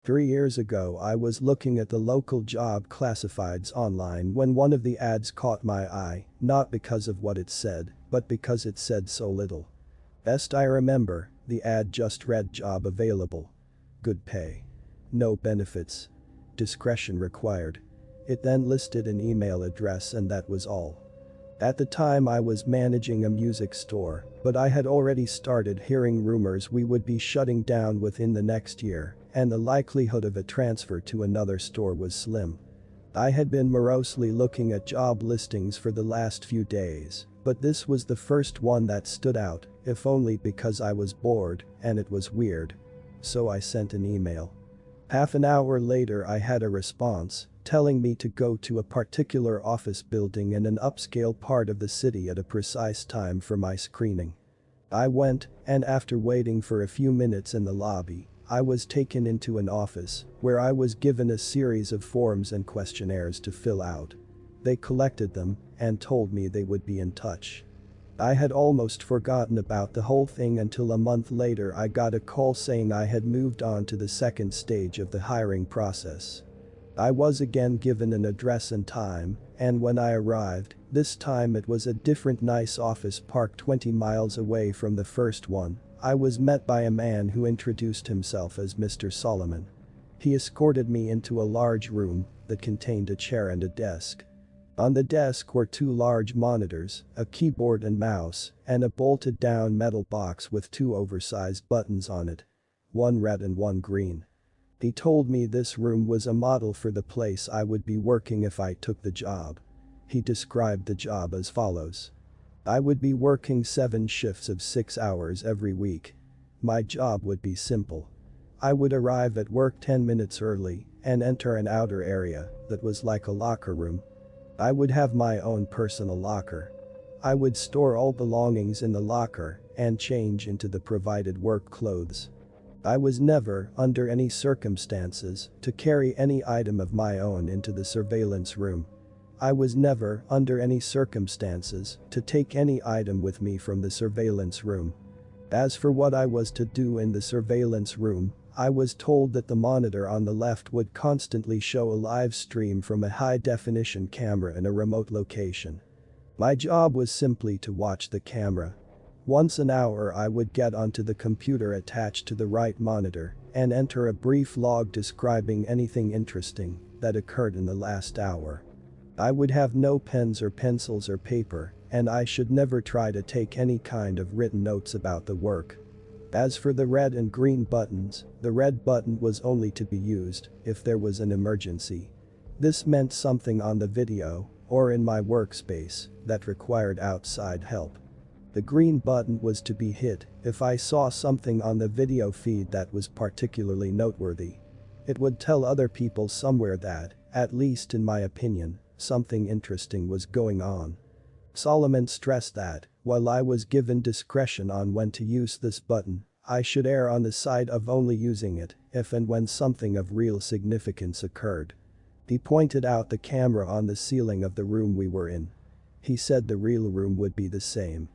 3 years ago I was looking at the local job classifieds online when one of the ads caught my eye, not because of what it said, but because it said so little. Best I remember, the ad just read job available. Good pay. No benefits. Discretion required. It then listed an email address and that was all. At the time I was managing a music store, but I had already started hearing rumors we would be shutting down within the next year, and the likelihood of a transfer to another store was slim. I had been morosely looking at job listings for the last few days, but this was the first one that stood out, if only because I was bored, and it was weird. So I sent an email. Half an hour later I had a response, telling me to go to a particular office building in an upscale part of the city at a precise time for my screening. I went, and after waiting for a few minutes in the lobby, I was taken into an office, where I was given a series of forms and questionnaires to fill out. They collected them, and told me they would be in touch. I had almost forgotten about the whole thing until a month later I got a call saying I had moved on to the second stage of the hiring process. I was again given an address and time, and when I arrived, this time it was a different nice office parked 20 miles away from the first one. I was met by a man who introduced himself as Mr. Solomon. He escorted me into a large room that contained a chair and a desk. On the desk were 2 large monitors, a keyboard and mouse, and a bolted-down metal box with 2 oversized buttons on it. One red and one green. He told me this room was a model for the place I would be working if I took the job. He described the job as follows. I would be working 7 shifts of 6 hours every week. My job would be simple. I would arrive at work 10 minutes early and enter an outer area that was like a locker room. I would have my own personal locker. I would store all belongings in the locker and change into the provided work clothes. I was never, under any circumstances, to carry any item of my own into the surveillance room. I was never, under any circumstances, to take any item with me from the surveillance room. As for what I was to do in the surveillance room, I was told that the monitor on the left would constantly show a live stream from a high-definition camera in a remote location. My job was simply to watch the camera. Once an hour I would get onto the computer attached to the right monitor and enter a brief log describing anything interesting that occurred in the last hour. I would have no pens or pencils or paper, and I should never try to take any kind of written notes about the work. As for the red and green buttons, the red button was only to be used if there was an emergency. This meant something on the video, or in my workspace, that required outside help. The green button was to be hit if I saw something on the video feed that was particularly noteworthy. It would tell other people somewhere that, at least in my opinion, something interesting was going on. Solomon stressed that, while I was given discretion on when to use this button, I should err on the side of only using it if and when something of real significance occurred. He pointed out the camera on the ceiling of the room we were in. He said the real room would be the same.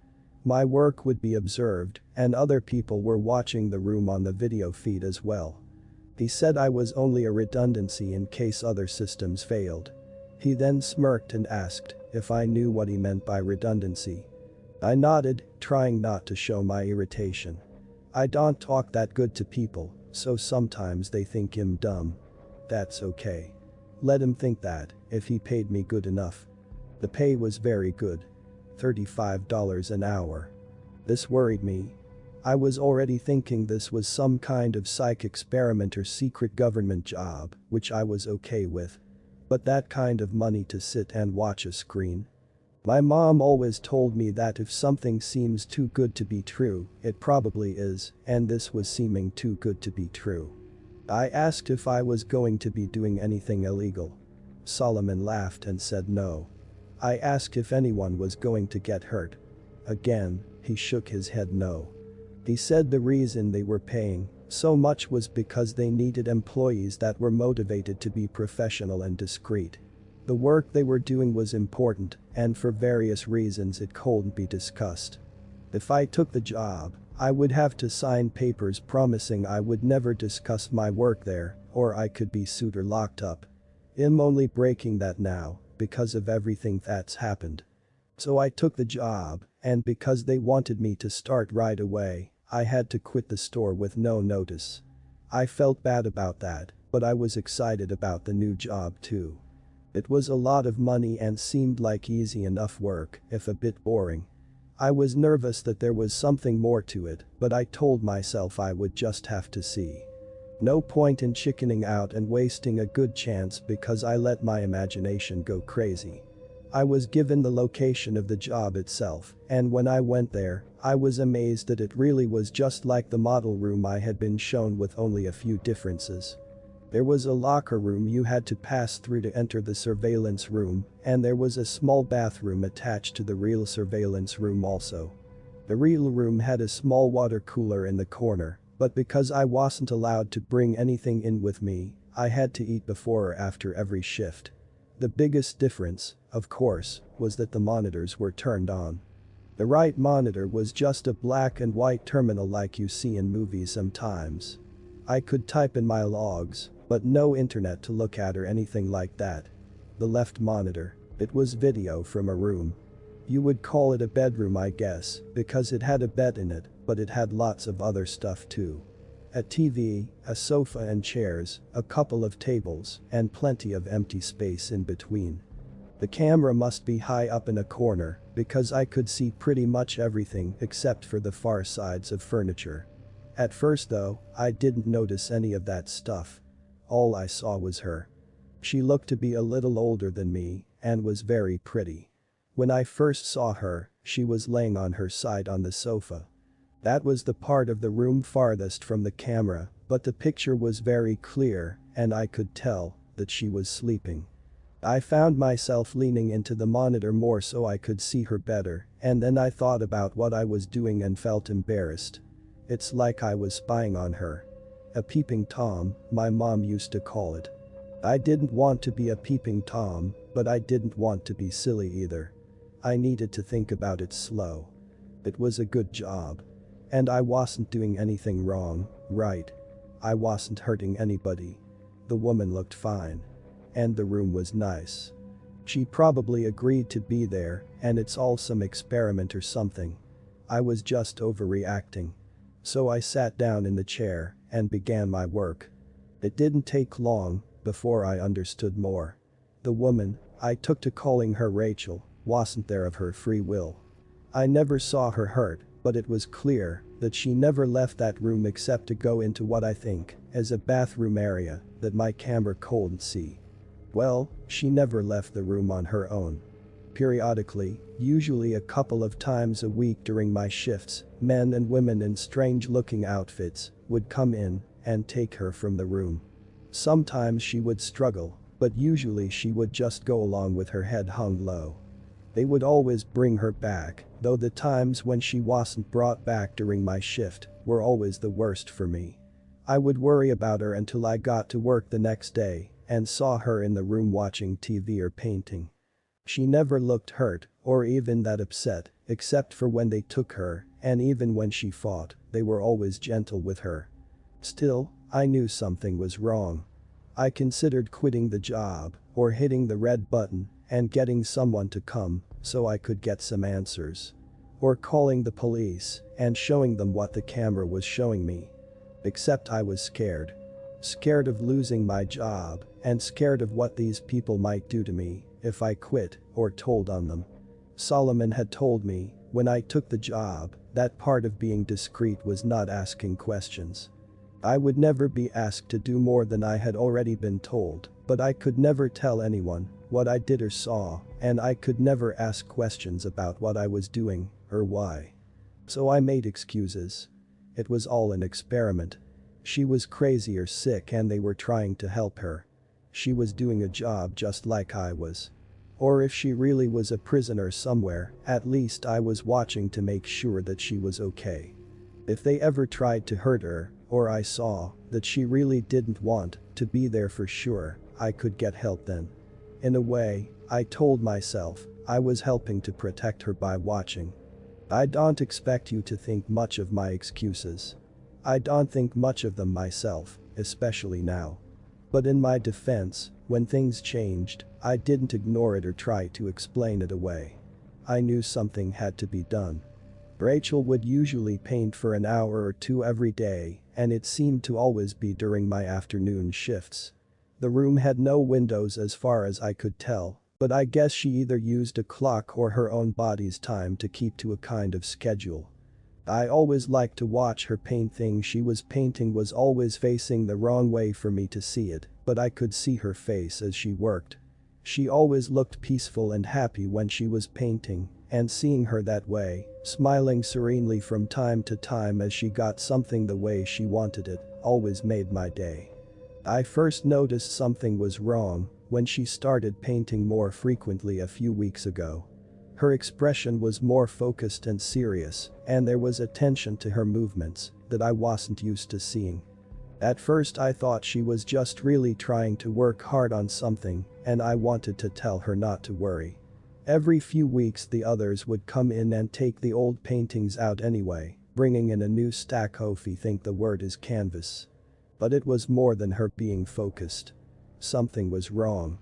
My work would be observed, and other people were watching the room on the video feed as well. He said I was only a redundancy in case other systems failed. He then smirked and asked if I knew what he meant by redundancy. I nodded, trying not to show my irritation. I don't talk that good to people, so sometimes they think I'm dumb. That's okay. Let him think that, if he paid me good enough. The pay was very good. $35 an hour. This worried me. I was already thinking this was some kind of psych experiment or secret government job, which I was okay with. But that kind of money to sit and watch a screen? My mom always told me that if something seems too good to be true, it probably is, and this was seeming too good to be true. I asked if I was going to be doing anything illegal. Solomon laughed and said no. I asked if anyone was going to get hurt. Again, he shook his head no. He said the reason they were paying so much was because they needed employees that were motivated to be professional and discreet. The work they were doing was important, and for various reasons it couldn't be discussed. If I took the job, I would have to sign papers promising I would never discuss my work there, or I could be sued or locked up. I'm only breaking that now because of everything that's happened. So I took the job, and because they wanted me to start right away, I had to quit the store with no notice. I felt bad about that, but I was excited about the new job too. It was a lot of money and seemed like easy enough work, if a bit boring. I was nervous that there was something more to it, but I told myself I would just have to see. No point in chickening out and wasting a good chance because I let my imagination go crazy. I was given the location of the job itself, and when I went there, I was amazed that it really was just like the model room I had been shown with only a few differences. There was a locker room you had to pass through to enter the surveillance room, and there was a small bathroom attached to the real surveillance room also. The real room had a small water cooler in the corner, but because I wasn't allowed to bring anything in with me, I had to eat before or after every shift. The biggest difference, of course, was that the monitors were turned on. The right monitor was just a black and white terminal like you see in movies sometimes. I could type in my logs, but no internet to look at or anything like that. The left monitor, it was video from a room. You would call it a bedroom I guess, because it had a bed in it, but it had lots of other stuff too. A TV, a sofa and chairs, a couple of tables, and plenty of empty space in between. The camera must be high up in a corner, because I could see pretty much everything except for the far sides of furniture. At first though, I didn't notice any of that stuff. All I saw was her. She looked to be a little older than me, and was very pretty. When I first saw her, she was laying on her side on the sofa. That was the part of the room farthest from the camera, but the picture was very clear, and I could tell that she was sleeping. I found myself leaning into the monitor more so I could see her better, and then I thought about what I was doing and felt embarrassed. It's like I was spying on her. A peeping Tom, my mom used to call it. I didn't want to be a peeping Tom, but I didn't want to be silly either. I needed to think about it slow. It was a good job. And I wasn't doing anything wrong, right? I wasn't hurting anybody. The woman looked fine. And the room was nice. She probably agreed to be there, and it's all some experiment or something. I was just overreacting. So I sat down in the chair and began my work. It didn't take long before I understood more. The woman, I took to calling her Rachel, wasn't there of her free will. I never saw her hurt, but it was clear that she never left that room except to go into what I think is a bathroom area that my camera couldn't see. Well, she never left the room on her own. Periodically, usually a couple of times a week during my shifts, men and women in strange-looking outfits would come in and take her from the room. Sometimes she would struggle, but usually she would just go along with her head hung low. They would always bring her back, though the times when she wasn't brought back during my shift were always the worst for me. I would worry about her until I got to work the next day and saw her in the room watching TV or painting. She never looked hurt or even that upset, except for when they took her, and even when she fought, they were always gentle with her. Still, I knew something was wrong. I considered quitting the job or hitting the red button and getting someone to come so I could get some answers. Or calling the police and showing them what the camera was showing me. Except I was scared. Scared of losing my job and scared of what these people might do to me if I quit or told on them. Solomon had told me when I took the job that part of being discreet was not asking questions. I would never be asked to do more than I had already been told, but I could never tell anyone what I did or saw, and I could never ask questions about what I was doing or why. So I made excuses. It was all an experiment. She was crazy or sick and they were trying to help her. She was doing a job just like I was. Or if she really was a prisoner somewhere, at least I was watching to make sure that she was okay. If they ever tried to hurt her, or I saw that she really didn't want to be there for sure, I could get help then. In a way, I told myself I was helping to protect her by watching. I don't expect you to think much of my excuses. I don't think much of them myself, especially now. But in my defense, when things changed, I didn't ignore it or try to explain it away. I knew something had to be done. Rachel would usually paint for an hour or two every day, and it seemed to always be during my afternoon shifts. The room had no windows as far as I could tell, but I guess she either used a clock or her own body's time to keep to a kind of schedule. I always liked to watch her paint. Thing she was painting was always facing the wrong way for me to see it, but I could see her face as she worked. She always looked peaceful and happy when she was painting, and seeing her that way, smiling serenely from time to time as she got something the way she wanted it, always made my day. I first noticed something was wrong when she started painting more frequently a few weeks ago. Her expression was more focused and serious, and there was a tension to her movements that I wasn't used to seeing. At first I thought she was just really trying to work hard on something, and I wanted to tell her not to worry. Every few weeks the others would come in and take the old paintings out anyway, bringing in a new stack. If you think the word is canvas. But it was more than her being focused. Something was wrong.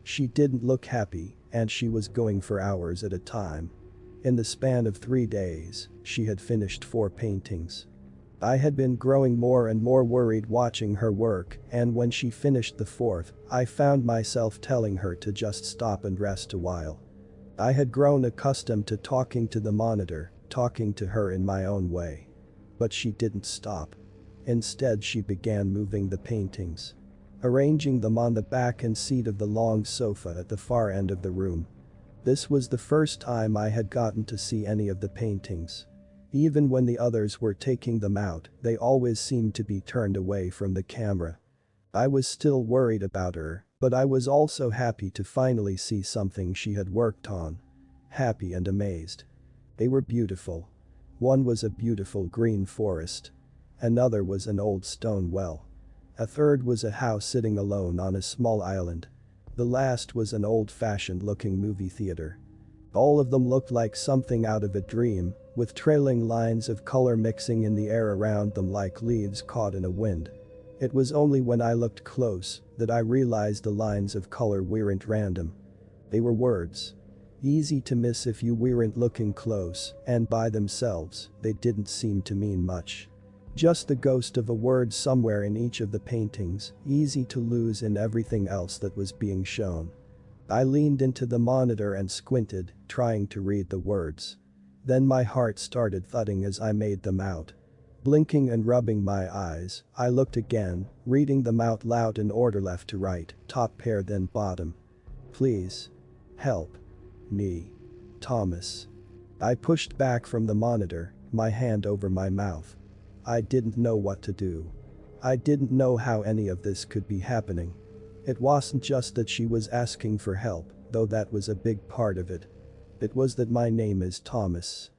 She didn't look happy, and she was going for hours at a time. In the span of 3 days, she had finished 4 paintings. I had been growing more and more worried watching her work, and when she finished the 4th, I found myself telling her to just stop and rest a while. I had grown accustomed to talking to the monitor, talking to her in my own way. But she didn't stop. Instead she began moving the paintings. Arranging them on the back and seat of the long sofa at the far end of the room. This was the first time I had gotten to see any of the paintings. Even when the others were taking them out, they always seemed to be turned away from the camera. I was still worried about her, but I was also happy to finally see something she had worked on. Happy and amazed. They were beautiful. One was a beautiful green forest. Another was an old stone well. A third was a house sitting alone on a small island. The last was an old-fashioned looking movie theater. All of them looked like something out of a dream, with trailing lines of color mixing in the air around them like leaves caught in a wind. It was only when I looked close that I realized the lines of color weren't random. They were words. Easy to miss if you weren't looking close, and by themselves, they didn't seem to mean much. Just the ghost of a word somewhere in each of the paintings, easy to lose in everything else that was being shown. I leaned into the monitor and squinted, trying to read the words. Then my heart started thudding as I made them out. Blinking and rubbing my eyes, I looked again, reading them out loud in order left to right, top pair then bottom. Please. Help. Me. Thomas. I pushed back from the monitor, my hand over my mouth. I didn't know what to do. I didn't know how any of this could be happening. It wasn't just that she was asking for help, though that was a big part of it. It was that my name is Thomas.